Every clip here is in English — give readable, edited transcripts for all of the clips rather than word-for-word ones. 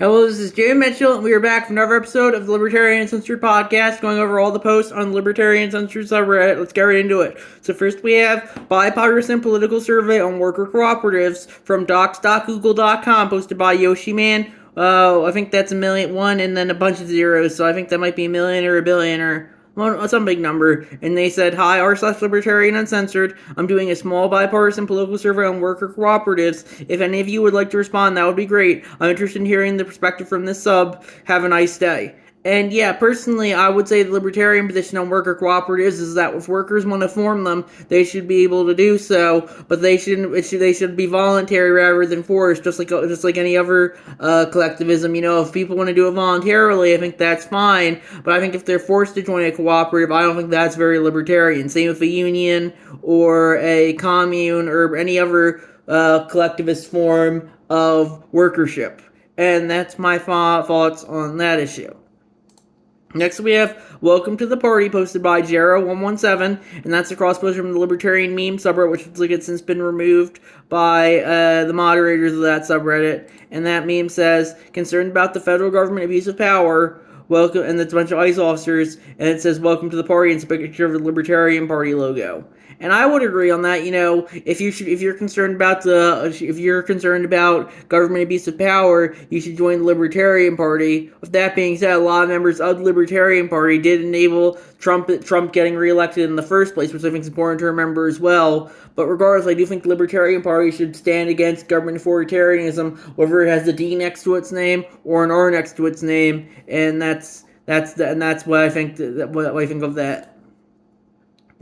Hello, this is Jay Mitchell, and we are back for another episode of the Libertarian Uncensored podcast, going over all the posts on the Libertarian Uncensored subreddit. Let's get right into it. So first we have Bipartisan Political Survey on Worker Cooperatives from docs.google.com, posted by Yoshi Man. I think that's 1,000,001 and then a bunch of zeros, so I think that might be a million or a billion or some big number. And they said, "Hi, r/Libertarian Uncensored. I'm doing a small bipartisan political survey on worker cooperatives. If any of you would like to respond, that would be great. I'm interested in hearing the perspective from this sub. Have a nice day." And yeah, personally, I would say the libertarian position on worker cooperatives is that if workers want to form them, they should be able to do so, but they should be voluntary rather than forced, just like any other collectivism. If people want to do it voluntarily, I think that's fine. But I think if they're forced to join a cooperative, I don't think that's very libertarian. Same with a union or a commune or any other collectivist form of workership. And that's my thoughts on that issue. Next we have Welcome to the Party, posted by Jero117, and that's a cross-post from the Libertarian meme subreddit, which looks like it's since been removed by the moderators of that subreddit. And that meme says, "Concerned about the federal government abuse of power, welcome," and it's a bunch of ICE officers, and it says, "Welcome to the Party," and it's a picture of the Libertarian Party logo. And I would agree on that. If you're concerned about government abuse of power, you should join the Libertarian Party. With that being said, a lot of members of the Libertarian Party did enable Trump getting reelected in the first place, which I think is important to remember as well. But regardless, I do think the Libertarian Party should stand against government authoritarianism, whether it has a D next to its name or an R next to its name, and that's what I think. What I think of that.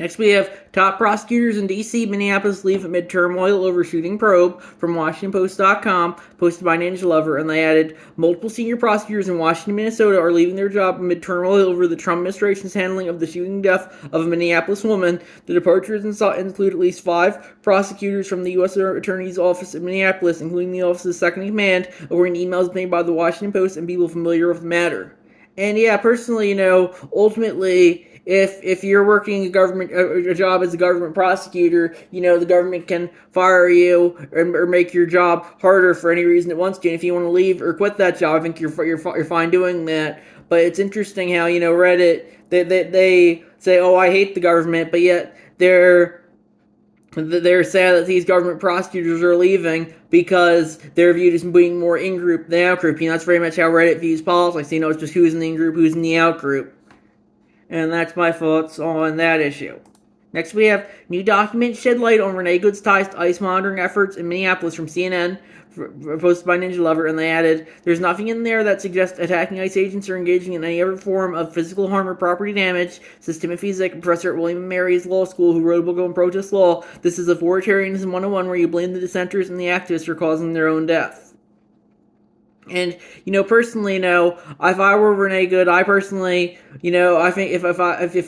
Next we have top prosecutors in D.C., Minneapolis leave amid turmoil over shooting probe from WashingtonPost.com, posted by Ninja Lover, and they added, multiple senior prosecutors in Washington, Minnesota are leaving their job amid turmoil over the Trump administration's handling of the shooting death of a Minneapolis woman. The departures include at least 5 prosecutors from the U.S. Attorney's Office in Minneapolis, including the office's second in command, according to emails made by the Washington Post and people familiar with the matter. And yeah, personally, ultimately, if you're working a job as a government prosecutor, the government can fire you or make your job harder for any reason it wants to. And if you want to leave or quit that job, I think you're fine doing that. But it's interesting how Reddit they say, "Oh, I hate the government," but yet they're sad that these government prosecutors are leaving because they're viewed as being more in-group than out-group. That's very much how Reddit views politics. It's just who's in the in-group, who's in the out-group. And that's my thoughts on that issue. Next we have new documents shed light on Renee Good's ties to ICE monitoring efforts in Minneapolis from CNN, posted by Ninja Lover, and they added, "There's nothing in there that suggests attacking ICE agents or engaging in any other form of physical harm or property damage," says Timothy Zick, a professor at William & Mary's Law School who wrote a book on protest law. "This is authoritarianism 101 where you blame the dissenters and the activists for causing their own death." And, personally, if I were Renee Good, I personally, I think if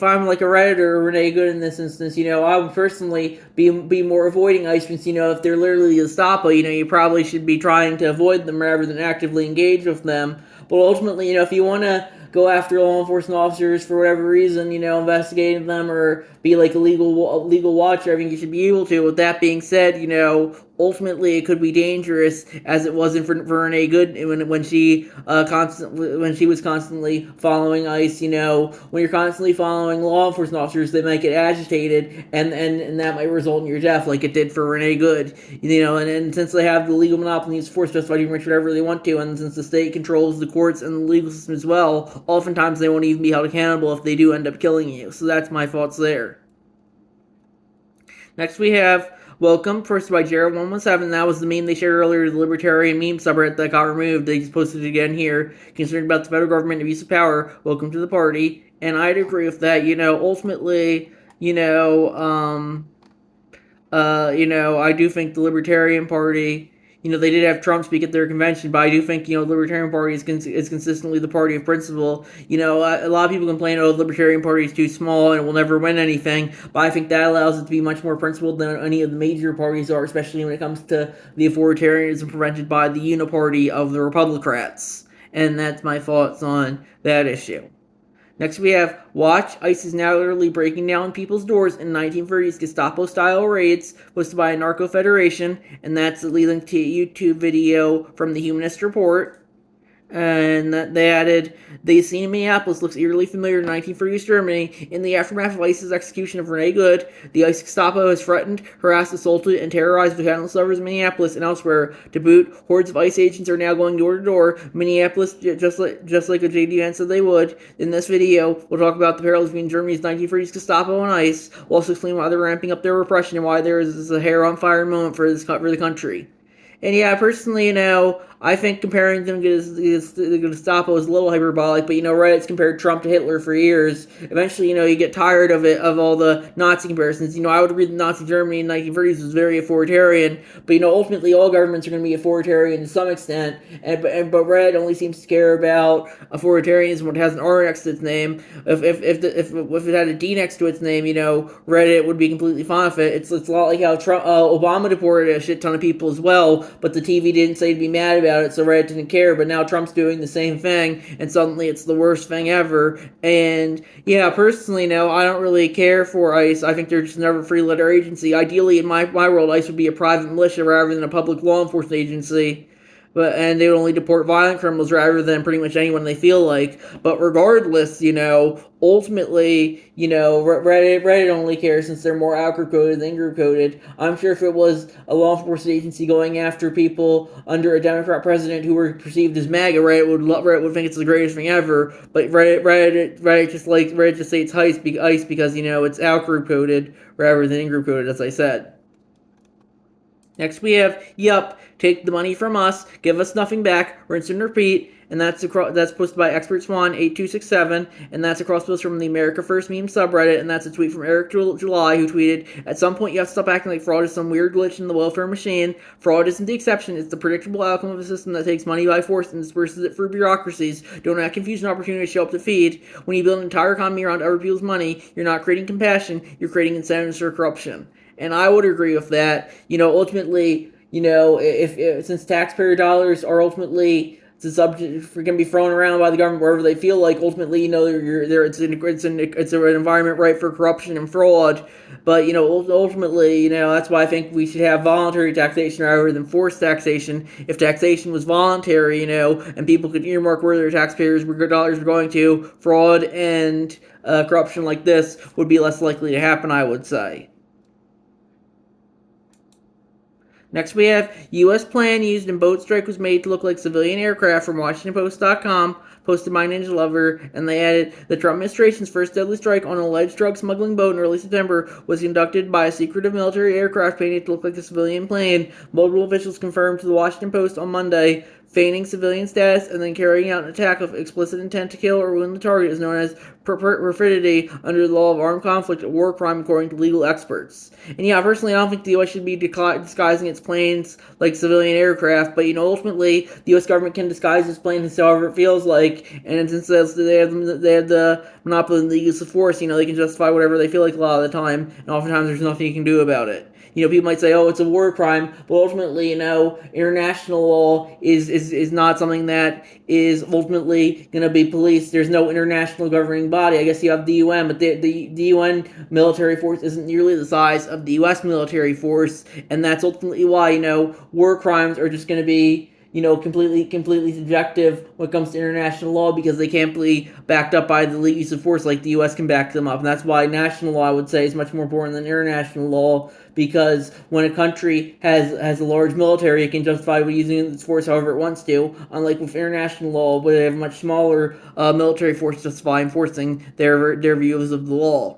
I'm like a Redditor or Renee Good in this instance, I would personally be more avoiding ICE since, if they're literally a Gestapo, you probably should be trying to avoid them rather than actively engage with them. But ultimately, if you want to go after law enforcement officers for whatever reason, investigating them or be like a legal watcher, I think you should be able to. With that being said, ultimately it could be dangerous, as it wasn't for Renee Good when she was constantly following ICE. When you're constantly following law enforcement officers, they might get agitated, and that might result in your death, like it did for Renee Good. And since they have the legal monopoly, it's forced justify doing whatever they want to, and since the state controls the courts and the legal system as well, oftentimes they won't even be held accountable if they do end up killing you. So that's my thoughts there. Next we have Welcome, posted by Jero117. That was the meme they shared earlier, the Libertarian meme subreddit that got removed. They just posted it again here. "Concerned about the federal government abuse of power, welcome to the party." And I'd agree with that. Ultimately, I do think the Libertarian Party, they did have Trump speak at their convention, but I do think, the Libertarian Party is consistently the party of principle. A lot of people complain, "Oh, the Libertarian Party is too small and it will never win anything," but I think that allows it to be much more principled than any of the major parties are, especially when it comes to the authoritarianism prevented by the uniparty of the Republicrats. And that's my thoughts on that issue. Next we have Watch, ICE is now literally breaking down people's doors in 1930s Gestapo-style raids, posted by a Narco Federation, and that's the link to a YouTube video from the Humanist Report. And they added, the scene in Minneapolis looks eerily familiar to 1940s Germany. In the aftermath of ICE's execution of Rene Good, the ICE Gestapo has threatened, harassed, assaulted, and terrorized the countless lovers in Minneapolis and elsewhere. To boot, hordes of ICE agents are now going door to door. Minneapolis, just like a JD Vance said they would. In this video, we'll talk about the parallels between Germany's 1940s Gestapo and ICE. We'll also explain why they're ramping up their repression and why there is a hair on fire moment for the country. And yeah, personally, I think comparing them to the Gestapo is a little hyperbolic, but Reddit's compared Trump to Hitler for years. Eventually, you get tired of it, of all the Nazi comparisons. I would agree that Nazi Germany in the 1930s was very authoritarian, but ultimately all governments are going to be authoritarian to some extent. But Reddit only seems to care about authoritarianism when it has an R next to its name. If it had a D next to its name, Reddit would be completely fine with it. It's a lot like how Obama deported a shit ton of people as well, but the TV didn't say to be mad about it, so Reddit didn't care. But now Trump's doing the same thing, and suddenly it's the worst thing ever. And yeah, personally, I don't really care for ICE. I think they're just another three-letter agency. Ideally, in my world, ICE would be a private militia rather than a public law enforcement agency. And they would only deport violent criminals rather than pretty much anyone they feel like. But regardless, ultimately, Reddit only cares since they're more out-group coded than group coded. I'm sure if it was a law enforcement agency going after people under a Democrat president who were perceived as MAGA, Reddit would think it's the greatest thing ever. But Reddit just states ICE because it's out-group coded rather than in-group coded, as I said. Next we have, yup, take the money from us, give us nothing back, rinse and repeat, and that's posted by Expert Swan 8267, and that's a cross post from the America First meme subreddit, and that's a tweet from Eric July, who tweeted, at some point you have to stop acting like fraud is some weird glitch in the welfare machine. Fraud isn't the exception, it's the predictable outcome of a system that takes money by force and disperses it through bureaucracies. Don't act confused an opportunity to show up to feed. When you build an entire economy around other people's money, you're not creating compassion, you're creating incentives for corruption. And I would agree with that. Ultimately, if since taxpayer dollars are ultimately the subject can be thrown around by the government wherever they feel like, ultimately, it's an environment ripe for corruption and fraud. But ultimately, that's why I think we should have voluntary taxation rather than forced taxation. If taxation was voluntary, and people could earmark where their taxpayers' dollars were going to, fraud and corruption like this would be less likely to happen, I would say. Next we have, U.S. plane used in boat strike was made to look like civilian aircraft from WashingtonPost.com, posted by Ninja Lover, and they added, the Trump administration's first deadly strike on an alleged drug smuggling boat in early September was conducted by a secretive military aircraft painted to look like a civilian plane. Multiple officials confirmed to the Washington Post on Monday, feigning civilian status and then carrying out an attack of explicit intent to kill or wound the target is known as perfidy under the law of armed conflict, a war crime according to legal experts. And yeah, personally, I don't think the U.S. should be disguising its planes like civilian aircraft, but ultimately, the U.S. government can disguise its planes however it feels like, and since they have the monopoly in the use of force, they can justify whatever they feel like a lot of the time, and oftentimes there's nothing you can do about it. People might say, oh, it's a war crime, but ultimately, international law is not something that is ultimately going to be policed. There's no international governing body. I guess you have the UN, but the UN military force isn't nearly the size of the US military force, and that's ultimately why, war crimes are just going to be completely subjective when it comes to international law because they can't be backed up by the use of force like the U.S. can back them up. And that's why national law, I would say, is much more important than international law, because when a country has a large military, it can justify using its force however it wants to, unlike with international law, where they have a much smaller military force to justify enforcing their views of the law.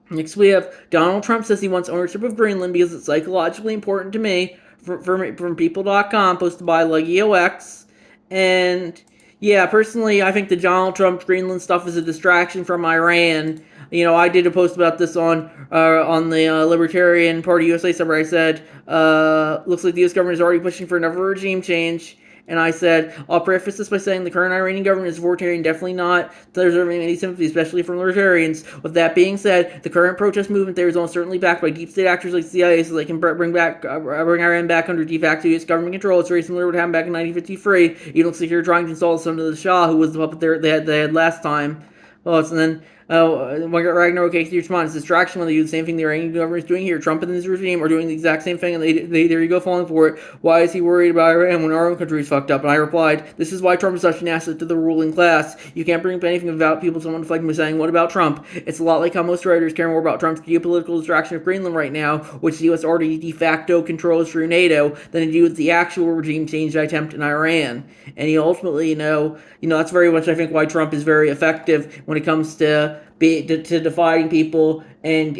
Next we have, Donald Trump says he wants ownership of Greenland because it's psychologically important to me, from people.com, posted by LegioX. And yeah, personally, I think the Donald Trump Greenland stuff is a distraction from Iran. I did a post about this on the Libertarian Party USA subreddit. I said, looks like the U.S. government is already pushing for another regime change. And I said, I'll preface this by saying the current Iranian government is authoritarian, definitely not deserving any sympathy, especially from libertarians. With that being said, the current protest movement there is almost certainly backed by deep state actors like CIA, so they can bring Iran back under de facto U.S. government control. It's very similar to what happened back in 1953. You don't see here trying to install some of the Shah, who was the puppet they had last time. Well, and then Ragnarok takes your response. Distraction when they do the same thing the Iranian government is doing here. Trump and his regime are doing the exact same thing, and they there you go, falling for it. Why is he worried about Iran when our own country is fucked up? And I replied, this is why Trump is such an asset to the ruling class. You can't bring up anything about people someone deflecting by saying, what about Trump? It's a lot like how most writers care more about Trump's geopolitical distraction of Greenland right now, which the U.S. already de facto controls through NATO, than to do with the actual regime change attempt in Iran. And ultimately, that's very much, I think, why Trump is very effective when it comes to dividing people and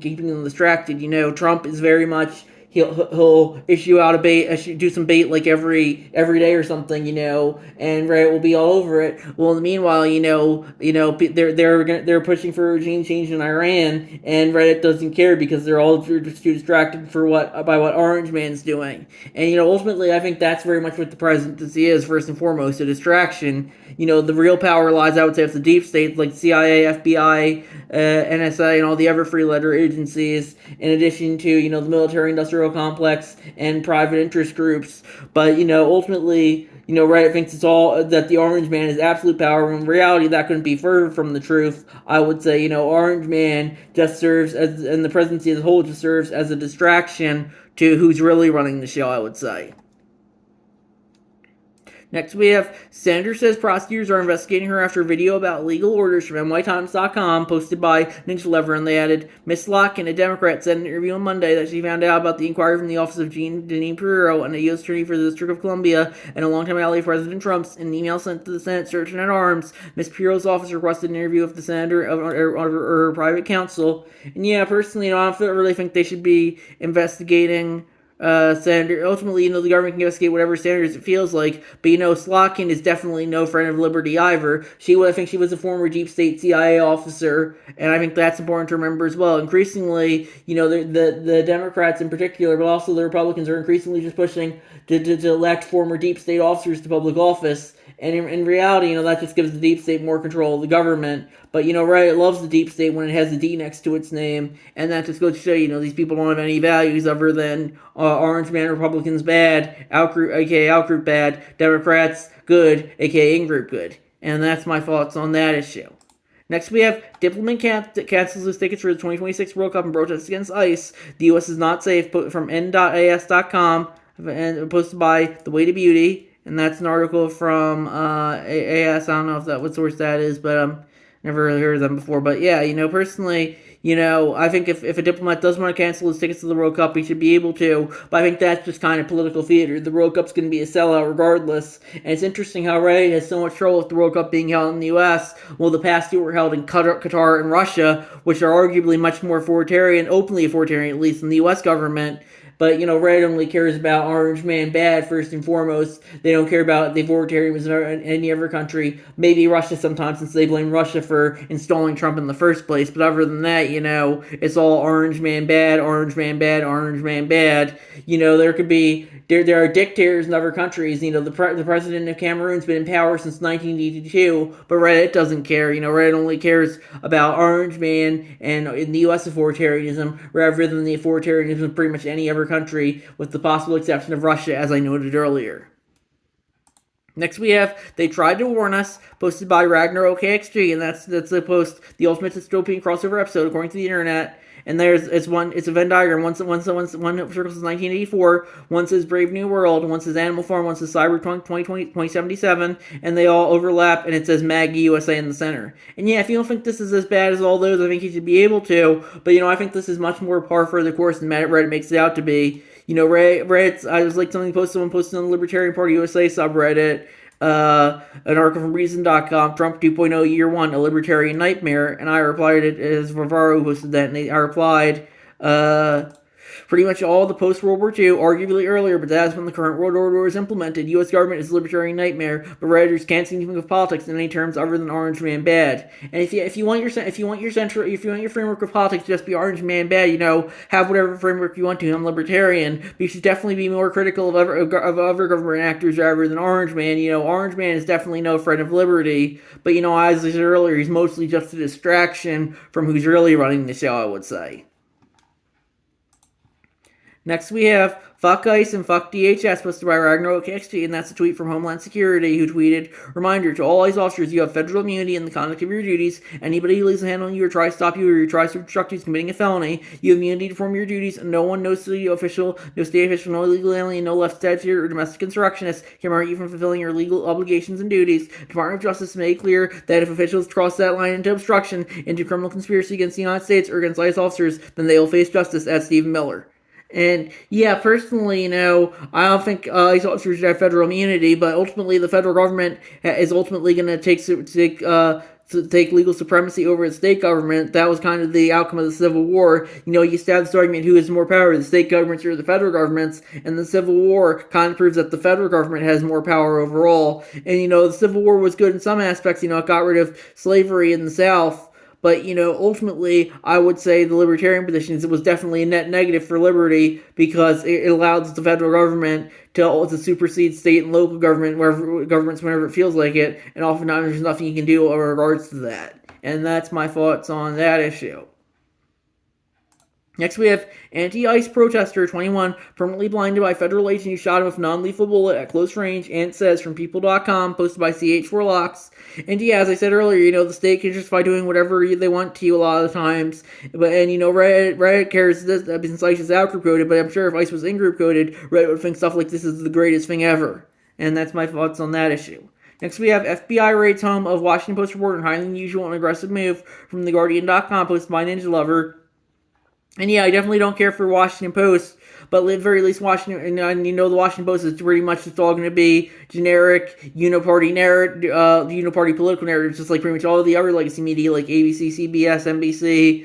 keeping them distracted. Trump is very much he'll issue out a bait, do some bait like every day or something, and Reddit will be all over it. Well, in the meanwhile, they're pushing for regime change in Iran, and Reddit doesn't care because they're all just too distracted by what Orange Man's doing. And ultimately, I think that's very much what the presidency is, first and foremost, a distraction. The real power lies, I would say, with the deep state like CIA, FBI, NSA, and all the other three-letter agencies, in addition to the military-industrial complex and private interest groups. But ultimately, Reddit thinks it's all that the Orange Man is absolute power. When in reality, that couldn't be further from the truth. I would say, Orange Man just serves as, and the presidency as a whole just serves as a distraction to who's really running the show, I would say. Next, we have Sanders says prosecutors are investigating her after a video about legal orders from NYTimes.com posted by Ninja Lever, and they added, Miss Locken, a Democrat, said in an interview on Monday that she found out about the inquiry from the office of Jeanine Pirro, and a U.S. attorney for the District of Columbia, and a longtime ally of President Trump's, in an email sent to the Senate Sergeant at Arms. Miss Pirro's office requested an interview with the senator of her private counsel. And yeah, personally, I don't really think they should be investigating Senator. Ultimately, the government can investigate whatever standards it feels like, but Slotkin is definitely no friend of liberty either. I think she was a former deep state CIA officer, and I think that's important to remember as well. Increasingly, the Democrats in particular, but also the Republicans, are increasingly just pushing to elect former deep state officers to public office. And in reality, that just gives the deep state more control of the government. But, Reddit loves the deep state when it has a D next to its name. And that just goes to show, these people don't have any values other than Orange Man, Republicans bad, aka out-group bad, Democrats good, aka in-group good. And that's my thoughts on that issue. Next, we have Diplomat cancels his tickets for the 2026 World Cup and protests against ICE. The U.S. is not safe, from n.as.com, and posted by The Way to Beauty. And that's an article from AS. I don't know what source that is, but never really heard of them before. But yeah, personally, I think if a diplomat does want to cancel his tickets to the World Cup, he should be able to. But I think that's just kind of political theater. The World Cup's going to be a sellout regardless. And it's interesting how Reddit has so much trouble with the World Cup being held in the U.S. Well, the past two were held in Qatar and Russia, which are arguably much more authoritarian, openly authoritarian at least, than the U.S. government. But, Reddit only cares about Orange Man bad, first and foremost. They don't care about the authoritarianism in any other country. Maybe Russia sometimes, since they blame Russia for installing Trump in the first place. But other than that, it's all Orange Man bad, Orange Man bad, Orange Man bad. There are dictators in other countries. The president of Cameroon's been in power since 1982, but Reddit doesn't care. Reddit only cares about Orange Man and in the U.S. authoritarianism rather than the authoritarianism of pretty much any other country, with the possible exception of Russia, as I noted earlier. Next, we have They Tried to Warn Us, posted by Ragnarok KXG, and that's the post, the ultimate dystopian crossover episode, according to the internet. And it's a Venn diagram. One circle says 1984, one says Brave New World, one says Animal Farm, one says Cyberpunk 2077, and they all overlap, and it says MAGA USA in the center. And yeah, if you don't think this is as bad as all those, I think you should be able to, but I think this is much more par for the course than Reddit makes it out to be. Reddit, I was like someone posted on the Libertarian Party USA subreddit, an article from Reason.com, Trump 2.0 Year 1, a Libertarian Nightmare, and I replied it as Varvaro posted that, and I replied, pretty much all the post-World War II, arguably earlier, but that's when the current world order was implemented. U.S. government is a libertarian nightmare, but Redditors can't seem to think of politics in any terms other than Orange Man bad. And if you want your framework of politics to just be Orange Man bad, have whatever framework you want to. I'm libertarian, but you should definitely be more critical of other government actors rather than Orange Man. Orange Man is definitely no friend of liberty, but as I said earlier, he's mostly just a distraction from who's really running the show, I would say. Next we have fuck ICE and fuck DHS, posted by Ragnarok XG, and that's a tweet from Homeland Security, who tweeted, "Reminder to all ICE officers, you have federal immunity in the conduct of your duties. Anybody who lays a hand on you or tries to stop you or tries to obstruct you is committing a felony. You have immunity to perform your duties, and no one, no city official, no state official, no illegal alien, no left statute or domestic insurrectionist can prevent you from fulfilling your legal obligations and duties. The Department of Justice made clear that if officials cross that line into obstruction, into criminal conspiracy against the United States or against ICE officers, then they will face justice," at Stephen Miller. And yeah, personally, I don't think ICE officers should have federal immunity, but ultimately, the federal government is ultimately going to take legal supremacy over the state government. That was kind of the outcome of the Civil War. You used to have this argument: who has more power, the state governments or the federal governments? And the Civil War kind of proves that the federal government has more power overall. And the Civil War was good in some aspects. It got rid of slavery in the South. But, ultimately, I would say the libertarian positions, it was definitely a net negative for liberty, because it allows the federal government to supersede state and local governments whenever it feels like it, and oftentimes there's nothing you can do in regards to that. And that's my thoughts on that issue. Next, we have anti-ICE protester 21 permanently blinded by federal agent who shot him with non-lethal bullet at close range, and it says from people.com, posted by CH4Locks. And yeah, as I said earlier, the state can justify doing whatever they want to you a lot of the times. But Reddit cares this since ICE is out group coded, but I'm sure if ICE was in group coded, Reddit would think stuff like this is the greatest thing ever. And that's my thoughts on that issue. Next, we have FBI raids home of Washington Post reporter and highly unusual and aggressive move from theguardian.com, posted by Ninja Lover. And yeah, I definitely don't care for Washington Post, but at the very least, Washington, and the Washington Post is pretty much just all going to be generic uniparty narrative, uniparty political narratives, just like pretty much all of the other legacy media, like ABC, CBS, NBC,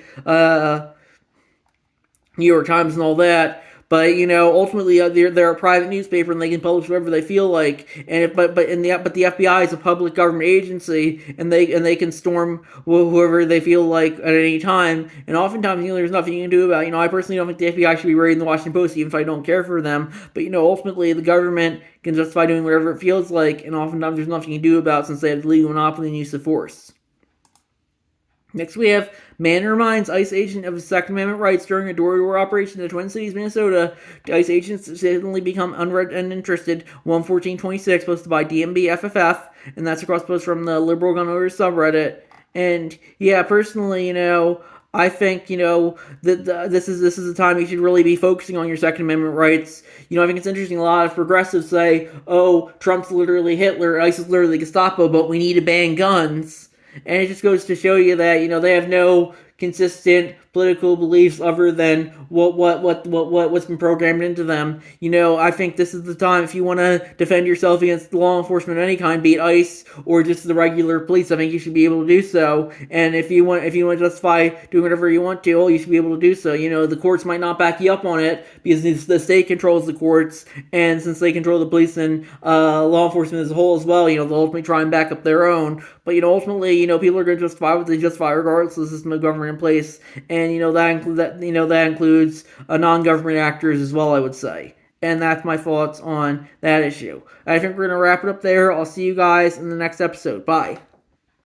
New York Times, and all that. But ultimately, they're a private newspaper and they can publish whatever they feel like. And but the FBI is a public government agency, and they can storm whoever they feel like at any time. And oftentimes, there's nothing you can do about it. I personally don't think the FBI should be raiding the Washington Post, even if I don't care for them. But ultimately, the government can justify doing whatever it feels like, and oftentimes there's nothing you can do about it since they have the legal monopoly and use of force. Next, we have man reminds ICE agent of his Second Amendment rights during a door-to-door operation in the Twin Cities, Minnesota. The ICE agents suddenly become unread and interested. 11426, posted by DMBFFF, and that's a cross post from the Liberal Gun Owners subreddit. And yeah, personally, I think that this is a time you should really be focusing on your Second Amendment rights. I think it's interesting. A lot of progressives say, "Oh, Trump's literally Hitler, ICE is literally Gestapo, but we need to ban guns." And it just goes to show you that they have no consistent political beliefs other than what's been programmed into them. I think this is the time, if you want to defend yourself against law enforcement of any kind, be it ICE or just the regular police. I think you should be able to do so. And if you want to justify doing whatever you want to, you should be able to do so. The courts might not back you up on it because the state controls the courts, and since they control the police and law enforcement as a whole as well, they'll ultimately try and back up their own. But ultimately, people are going to justify what they justify regardless of the system of government in place. And that includes non-government actors as well, I would say. And that's my thoughts on that issue. I think we're going to wrap it up there. I'll see you guys in the next episode. Bye.